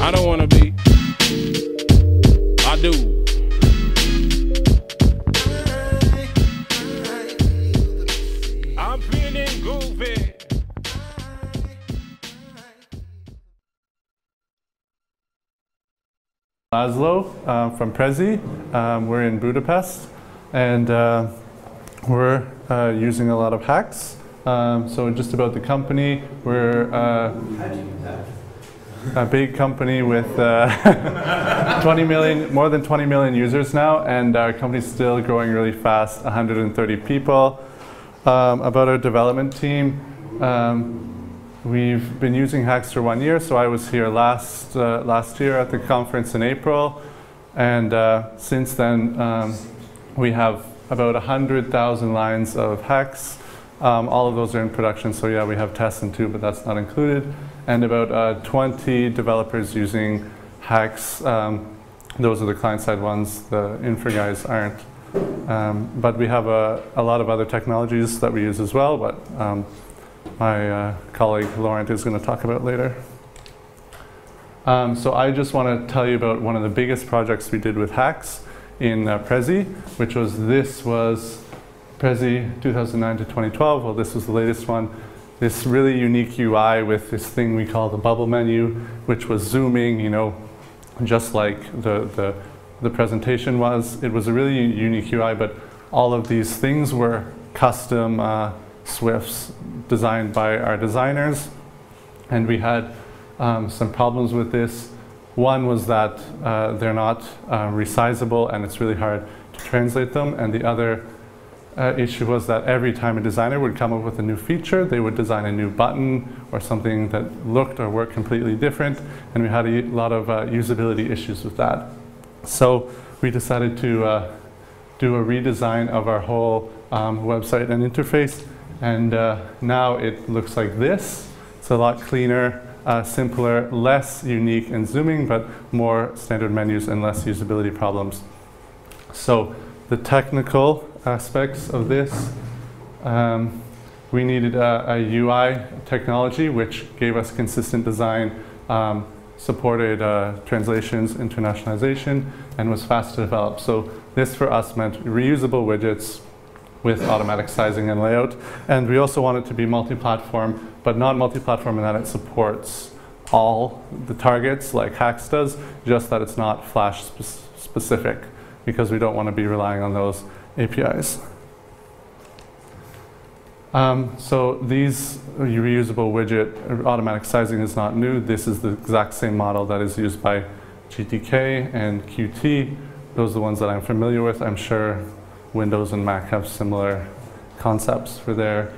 I don't wanna be. I do. I'm feeling goofy. Laszlo from Prezi. We're in Budapest, and we're using a lot of hacks. So just about the company, we're a big company with 20 million, more than 20 million users now, and our company's still growing really fast, 130 people. About our development team, we've been using hacks for 1 year, so I was here last year at the conference in April, and since then we have about 100,000 lines of hacks. All of those are in production, so yeah, we have tests too, but that's not included. And about 20 developers using hacks. Those are the client-side ones. The infra guys aren't. But we have a lot of other technologies that we use as well, but my colleague Laurent is going to talk about later. So I just want to tell you about one of the biggest projects we did with hacks in Prezi, which was Prezi 2009 to 2012. Well, this was the latest one. This really unique UI with this thing we call the bubble menu, which was zooming, you know, just like the presentation was. It was a really unique UI, but all of these things were custom Swifts designed by our designers. And we had some problems with this. One was that they're not resizable, and it's really hard to translate them. And the other issue was that every time a designer would come up with a new feature, they would design a new button or something that looked or worked completely different, and we had a lot of usability issues with that. So we decided to do a redesign of our whole website and interface, and now it looks like this. It's a lot cleaner, simpler, less unique and zooming, but more standard menus and less usability problems. So the technical aspects of this, we needed a UI technology which gave us consistent design, supported translations, internationalization, and was fast to develop. So this for us meant reusable widgets with automatic sizing and layout. And we also want it to be multi-platform, but not multi-platform in that it supports all the targets like Hacks does, just that it's not Flash specific, because we don't want to be relying on those APIs. So these reusable widget automatic sizing is not new. This is the exact same model that is used by GTK and Qt. Those are the ones that I'm familiar with. I'm sure Windows and Mac have similar concepts for their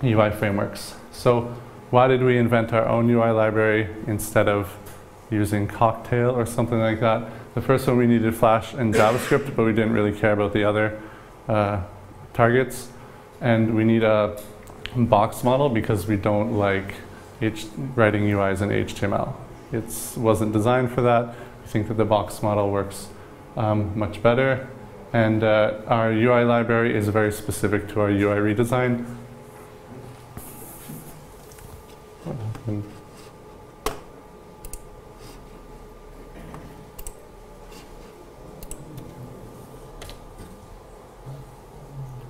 UI frameworks. So why did we invent our own UI library instead of using Cocktail or something like that? The first one we needed Flash and JavaScript, but we didn't really care about the other targets. And we need a box model because we don't like writing UIs in HTML. It wasn't designed for that. We think that the box model works much better. And our UI library is very specific to our UI redesign.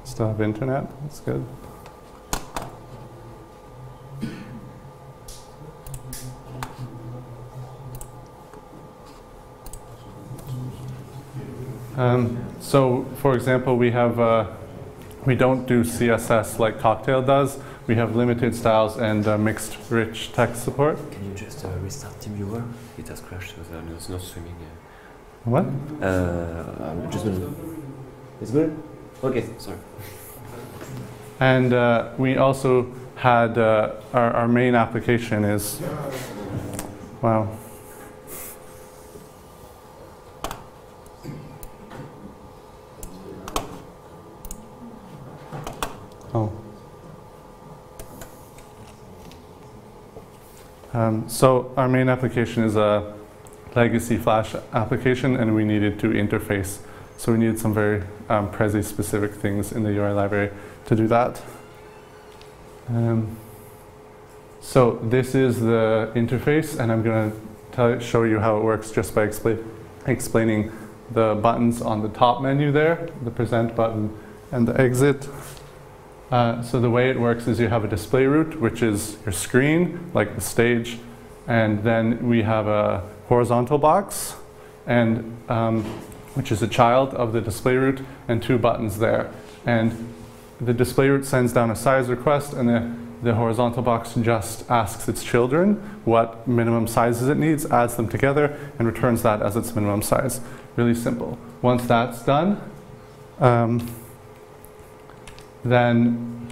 Still have internet, that's good. So for example, we don't do CSS like Cocktail does. We have limited styles and mixed rich text support. Can you just restart TeamViewer? It has crashed, so it's not streaming. What? Just gonna. It's good? Okay, sorry. And we also had our main application is, wow. Oh. So our main application is a legacy Flash application, and we needed to interface. So we needed some very Prezi specific things in the UI library to do that. So this is the interface, and I'm going to show you how it works just by explaining the buttons on the top menu there, the present button and the exit. So the way it works is you have a display route, which is your screen, like the stage, and then we have a horizontal box, and which is a child of the display route, and 2 buttons there. And the display route sends down a size request, and the horizontal box just asks its children what minimum sizes it needs, adds them together, and returns that as its minimum size. Really simple. Once that's done, then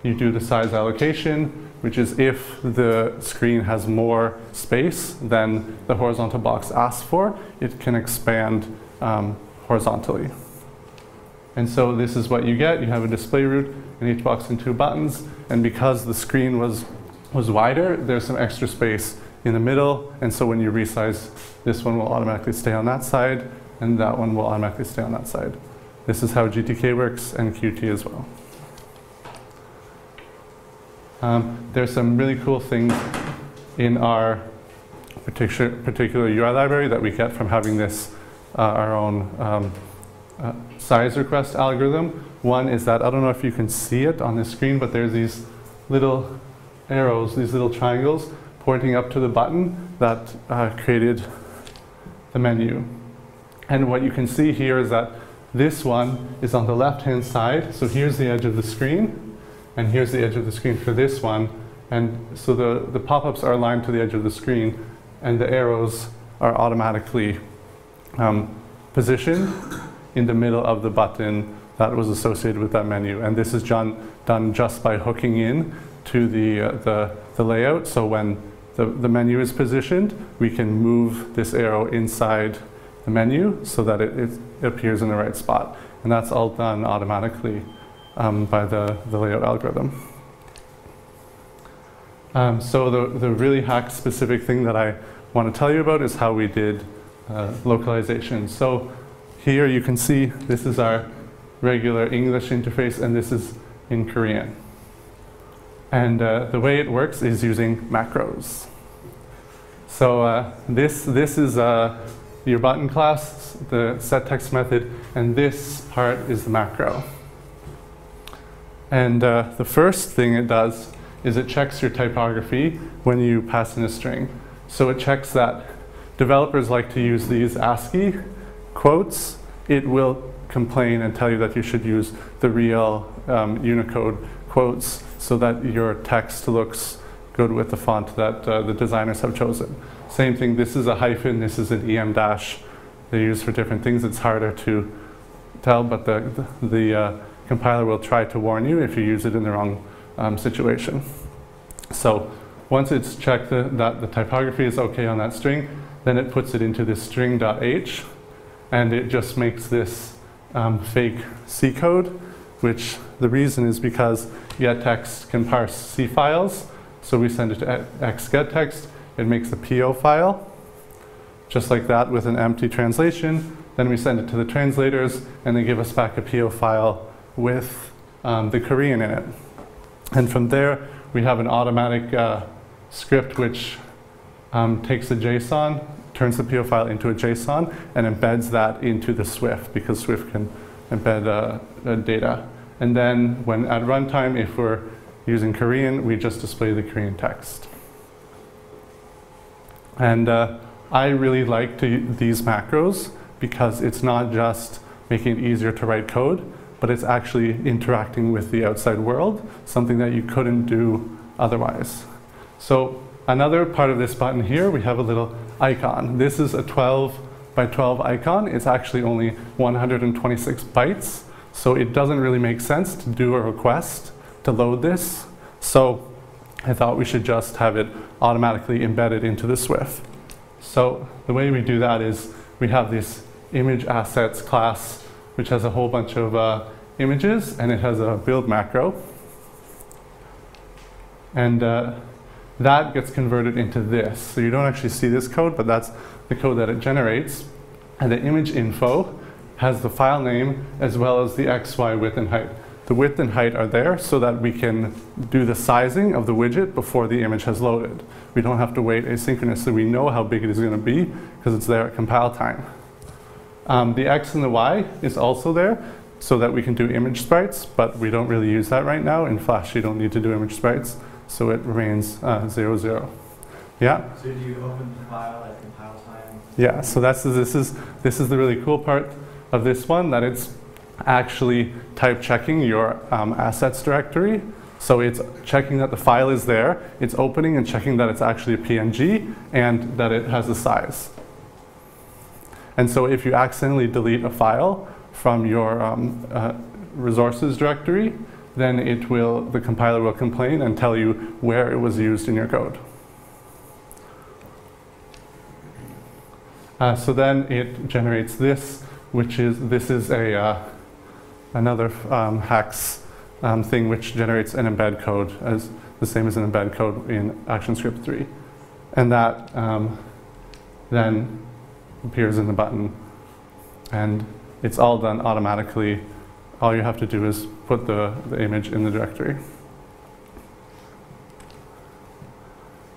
you do the size allocation, which is if the screen has more space than the horizontal box asks for, it can expand horizontally. And so this is what you get. You have a display route in each box and 2 buttons, and because the screen was wider, there's some extra space in the middle, and so when you resize, this one will automatically stay on that side, and that one will automatically stay on that side. This is how GTK works, and Qt as well. There's some really cool things in our particular UI library that we get from having this, our own size request algorithm. One is that, I don't know if you can see it on the screen, but there's these little arrows, these little triangles pointing up to the button that created the menu. And what you can see here is that this one is on the left-hand side, so here's the edge of the screen, and here's the edge of the screen for this one. And so the pop-ups are aligned to the edge of the screen, and the arrows are automatically positioned in the middle of the button that was associated with that menu. And this is done just by hooking in to the layout. So when the menu is positioned, we can move this arrow inside the menu so that it appears in the right spot. And that's all done automatically by the layout algorithm. So the really hack-specific thing that I want to tell you about is how we did localization. So here you can see this is our regular English interface, and this is in Korean. And the way it works is using macros. So this is your button class, the setText method, and this part is the macro. And the first thing it does is it checks your typography when you pass in a string. So it checks that developers like to use these ASCII quotes. It will complain and tell you that you should use the real Unicode quotes so that your text looks good with the font that the designers have chosen. Same thing, this is a hyphen, this is an EM dash. They're used for different things. It's harder to tell, but the compiler will try to warn you if you use it in the wrong situation. So once it's checked that the typography is okay on that string, then it puts it into this string.h, and it just makes this fake C code, which the reason is because getText can parse C files. So we send it to xgetText, it makes a PO file, just like that with an empty translation. Then we send it to the translators, and they give us back a PO file with the Korean in it. And from there, we have an automatic script which takes a JSON, turns the PO file into a JSON, and embeds that into the Swift, because Swift can embed data. And then when at runtime, if we're using Korean, we just display the Korean text. And I really like these macros because it's not just making it easier to write code, but it's actually interacting with the outside world, something that you couldn't do otherwise. So another part of this button here, we have a little icon. This is a 12 by 12 icon. It's actually only 126 bytes, so it doesn't really make sense to do a request to load this. So I thought we should just have it automatically embedded into the Swift. So the way we do that is we have this image assets class, which has a whole bunch of images, and it has a build macro. And that gets converted into this. So you don't actually see this code, but that's the code that it generates. And the image info has the file name as well as the X, Y, width, and height. the width and height are there so that we can do the sizing of the widget before the image has loaded. We don't have to wait asynchronously. We know how big it is going to be because it's there at compile time. The X and the Y is also there so that we can do image sprites, but we don't really use that right now. In Flash, you don't need to do image sprites, so it remains 0, 0. Yeah? So do you open the file at compile time? Yeah, so this is the really cool part of this one, that it's actually type checking your assets directory. So it's checking that the file is there, it's opening and checking that it's actually a PNG and that it has a size. And so if you accidentally delete a file from your resources directory, then the compiler will complain and tell you where it was used in your code. So then it generates this, which is, another Hex thing which generates an embed code, as the same as an embed code in ActionScript 3. And that then appears in the button. And it's all done automatically. All you have to do is put the image in the directory.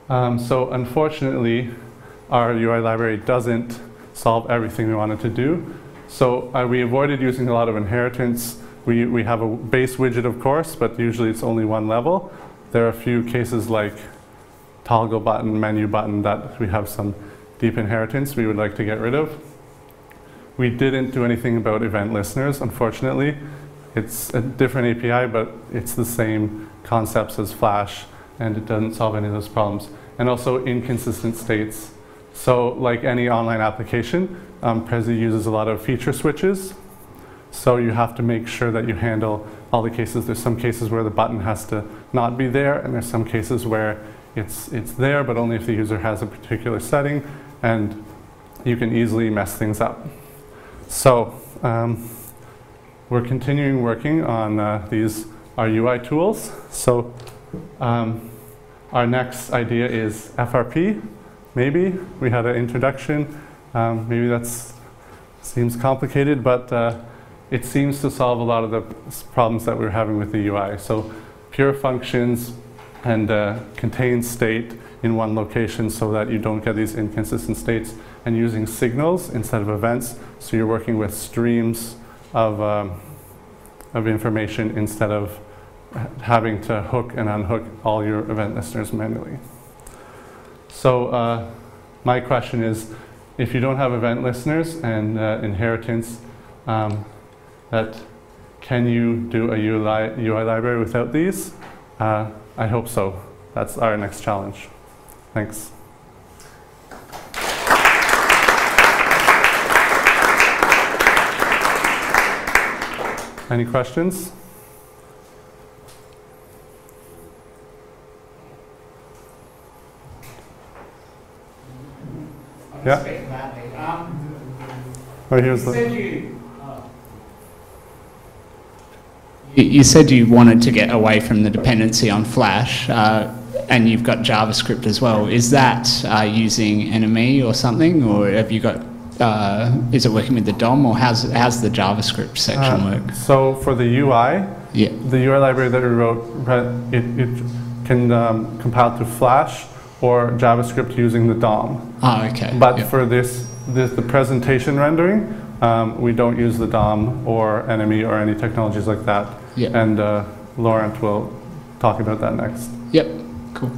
So unfortunately, our UI library doesn't solve everything we wanted to do. So we avoided using a lot of inheritance. We have a base widget, of course, but usually it's only one level. There are a few cases like toggle button, menu button, that we have some deep inheritance we would like to get rid of. We didn't do anything about event listeners, unfortunately. It's a different API, but it's the same concepts as Flash, and it doesn't solve any of those problems. And also inconsistent states. So like any online application, Prezi uses a lot of feature switches. So you have to make sure that you handle all the cases. There's some cases where the button has to not be there, and there's some cases where it's there, but only if the user has a particular setting, and you can easily mess things up. So we're continuing working on our UI tools. So our next idea is FRP. Maybe we had an introduction. Maybe that seems complicated, but it seems to solve a lot of the problems that we're having with the UI. So pure functions and contain state in one location so that you don't get these inconsistent states, and using signals instead of events. So you're working with streams of information instead of having to hook and unhook all your event listeners manually. So my question is, if you don't have event listeners and inheritance, can you do a UI library without these? I hope so. That's our next challenge. Thanks. Any questions? Yeah. Right, here's You said you wanted to get away from the dependency on Flash, and you've got JavaScript as well. Is that using Enemy or something, or have you got? Is it working with the DOM, or how's the JavaScript section work? So for the UI, yeah, the UI library that we wrote, it can compile to Flash or JavaScript using the DOM. Oh, okay. But for the presentation rendering, we don't use the DOM or Enemy or any technologies like that. Yep. And Laurent will talk about that next. Yep, cool.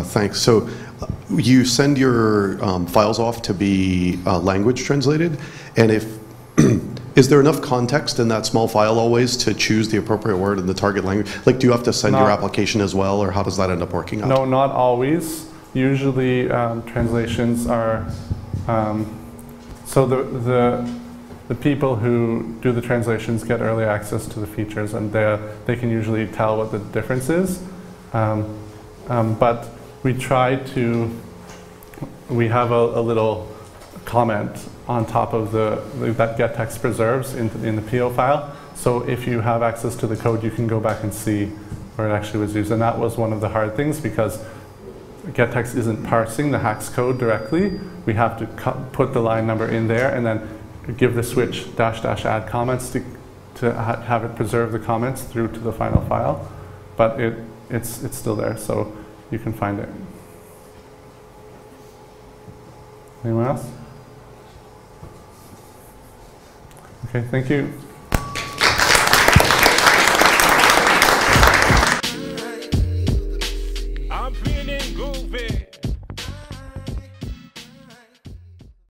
Thanks. So you send your files off to be language translated, and is there enough context in that small file always to choose the appropriate word in the target language? Like, do you have to send your application as well, or how does that end up working out? No, not always. Usually translations are, so the people who do the translations get early access to the features, and they can usually tell what the difference is. But we try to, we have a little comment on top of that get text preserves in the PO file. So if you have access to the code, you can go back and see where it actually was used. And that was one of the hard things, because getText isn't parsing the hex code directly. We have to put the line number in there and then give the switch -- add comments to have it preserve the comments through to the final file. But it's still there, so you can find it. Anyone else? Okay, thank you.